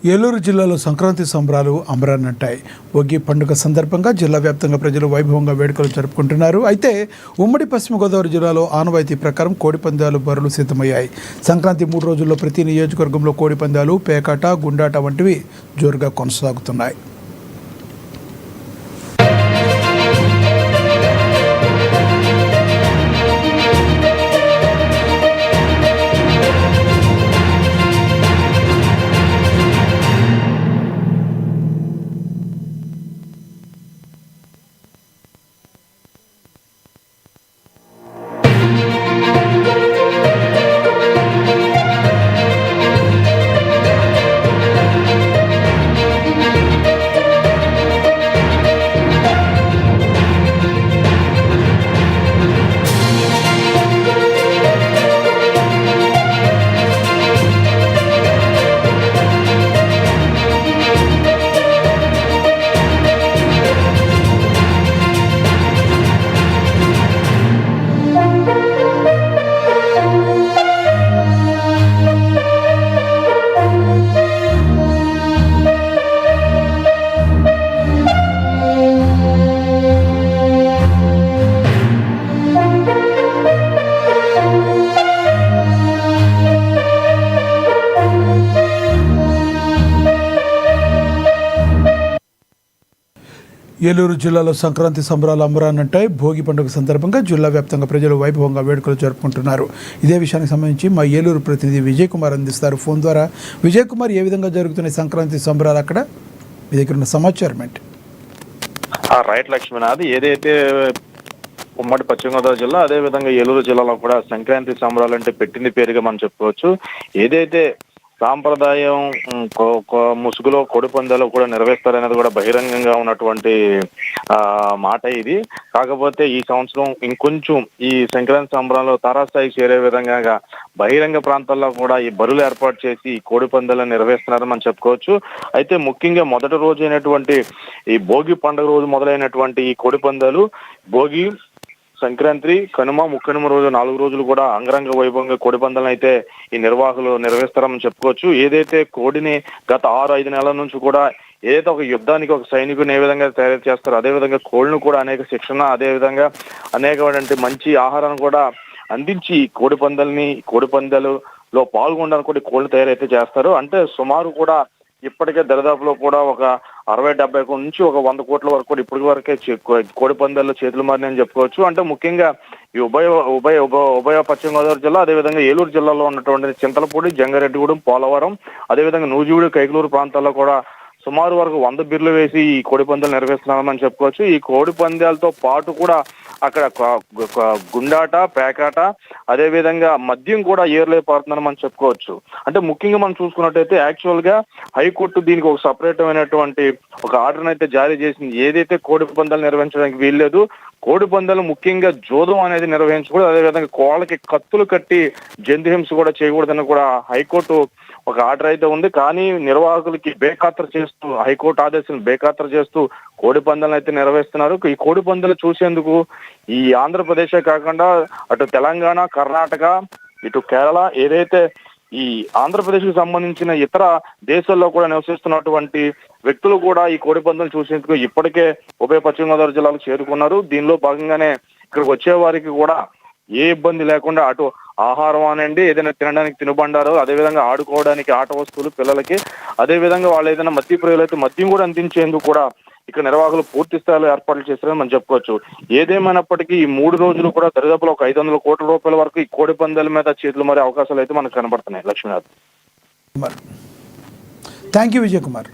ఏలూరు జిల్లాలో సంక్రాంతి సంబరాలు అంబరాన్నంటాయి. భోగి పండుగ సందర్భంగా జిల్లా వ్యాప్తంగా ప్రజలు వైభవంగా వేడుకలు జరుపుకుంటున్నారు. అయితే ఉమ్మడి పశ్చిమ గోదావరి జిల్లాలో ఆనవాయితీ ప్రకారం కోడిపందాలు బరులు సిద్ధమయ్యాయి. సంక్రాంతి 3 రోజుల్లో ప్రతి నియోజకవర్గంలో కోడిపందాలు, పేకాట, గుండాట వంటివి జోరుగా కొనసాగుతున్నాయి. ఏలూరు జిల్లాలో సంక్రాంతి సంబరాలు అంబరాన్నంటాయి. భోగి పండుగ సందర్భంగా జిల్లా వ్యాప్తంగా ప్రజలు వైభవంగా వేడుకలు జరుపుకుంటున్నారు. ఇదే విషయానికి సంబంధించి మా ఏలూరు ప్రతినిధి విజయ్ కుమార్ అందిస్తారు ఫోన్ ద్వారా. విజయ్ కుమార్, ఏ విధంగా జరుగుతున్నాయి సంక్రాంతి సంబరాలు అక్కడ? మీ దగ్గర ఉన్న సమాచారం ఏంటి? రైట్ లక్ష్మీనాథ్, ఏదైతే ఉమ్మడి పశ్చిమ గోదావరి జిల్లా అదేవిధంగా ఏలూరు జిల్లాలో కూడా సంక్రాంతి సంబరాలు అంటే పెట్టింది పేరుగా మనం చెప్పుకోవచ్చు. ఏదైతే సాంప్రదాయం ముసుగులో కోడిపందాలు కూడా నిర్వహిస్తారనేది కూడా బహిరంగంగా ఉన్నటువంటి మాట ఇది. కాకపోతే ఈ సంవత్సరం ఇంకొంచెం ఈ సంక్రాంతి సంబరాలు తారాస్థాయికి చేరే విధంగా బహిరంగ ప్రాంతాల్లో కూడా ఈ బరులు ఏర్పాటు చేసి ఈ కోడిపందాలను నిర్వహిస్తున్నారని మనం చెప్పుకోవచ్చు. అయితే ముఖ్యంగా మొదటి రోజు అయినటువంటి ఈ భోగి పండుగ రోజు మొదలైనటువంటి ఈ కోడిపందాలు భోగి, సంక్రాంతి, కనుమ, ముక్కనుమ రోజు 4 రోజులు కూడా అంగరంగ వైభవంగా కోడిపందాలను అయితే ఈ నిర్వాహకులు నిర్వహిస్తారని చెప్పుకోవచ్చు. ఏదైతే కోడిని గత 6-5 నెలల నుంచి కూడా ఏదైతే ఒక యుద్ధానికి ఒక సైనికుని ఏ విధంగా తయారు చేస్తారో అదేవిధంగా కోళ్ళను కూడా అనేక శిక్షణ, అదేవిధంగా అనేకమైనటువంటి మంచి ఆహారాన్ని కూడా అందించి కోడిపందాలలో పాల్గొనడానికి కూడా కోళ్ళు తయారైతే చేస్తారు. అంటే సుమారు కూడా ఇప్పటికే దరిదాపులో కూడా ఒక 60-70 నుంచి ఒక 100 కోట్ల వరకు కూడా ఇప్పటి వరకే కోడిపందాల్లో చేతులు మారినాయని చెప్పుకోవచ్చు. అంటే ముఖ్యంగా ఈ ఉభయ పశ్చిమ గోదావరి జిల్లా అదేవిధంగా ఏలూరు జిల్లాలో ఉన్నటువంటి చింతలపూడి, జంగారెడ్డిగూడెం, పోలవరం, అదేవిధంగా నూజివీడు, కైకలూరు ప్రాంతాల్లో కూడా సుమారు వరకు 100 బిర్లు వేసి ఈ కోడిపందాలు నిర్వహిస్తున్నామని చెప్పుకోవచ్చు. ఈ కోడిపందాలతో పాటు కూడా అక్కడ గుండాట, పేకాట, అదేవిధంగా మద్యం కూడా ఏర్లే పారుతుందని మనం చెప్పుకోవచ్చు. అంటే ముఖ్యంగా మనం చూసుకున్నట్టయితే యాక్చువల్ గా హైకోర్టు దీనికి ఒక సపరేట్ అయినటువంటి ఒక ఆర్డర్ అయితే జారీ చేసింది. ఏదైతే కోడిపందాలు నిర్వహించడానికి వీల్లేదు, కోడిపందాలు ముఖ్యంగా జోదం అనేది నిర్వహించకూడదు, అదేవిధంగా కోళ్ళకి కత్తులు కట్టి జంతుహింస కూడా చేయకూడదని కూడా హైకోర్టు ఒక ఆర్డర్ అయితే ఉంది. కానీ నిర్వాహకులకి బేఖాతరు చేస్తూ హైకోర్టు ఆదేశాలను బేఖాతరు చేస్తూ కోడిపందాలను అయితే నిర్వహిస్తున్నారు. ఈ కోడిపందాలు చూసేందుకు ఈ ఆంధ్రప్రదేశే కాకుండా అటు తెలంగాణ, కర్ణాటక, ఇటు కేరళ, ఏదైతే ఈ ఆంధ్రప్రదేశ్ కు సంబంధించిన ఇతర దేశాల్లో కూడా నివసిస్తున్నటువంటి వ్యక్తులు కూడా ఈ కోడిపందాలు చూసేందుకు ఇప్పటికే ఉభయ పశ్చిమ గోదావరి జిల్లాకు చేరుకున్నారు. దీనిలో భాగంగానే ఇక్కడికి వచ్చే వారికి కూడా ఏ ఇబ్బంది లేకుండా అటు ఆహారం అనండి, ఏదైనా తినడానికి తినుబండారు, అదేవిధంగా ఆడుకోవడానికి ఆట వస్తువులు పిల్లలకి, అదేవిధంగా వాళ్ళు ఏదైనా మద్య ప్రియులు అయితే మద్యం కూడా అందించేందుకు కూడా ఇక్కడ నిర్వాహకులు పూర్తి స్థాయిలో ఏర్పాట్లు చేస్తారని మనం చెప్పుకోవచ్చు. ఏదేమైనప్పటికీ ఈ 3 రోజులు కూడా దరిదాపులో ఒక 500 కోట్ల రూపాయల వరకు ఈ కోడిపందాల మీద చేతులు మారే అవకాశాలు అయితే మనకు కనబడుతున్నాయి. లక్ష్మీనాథ్. Thank you Vijay Kumar.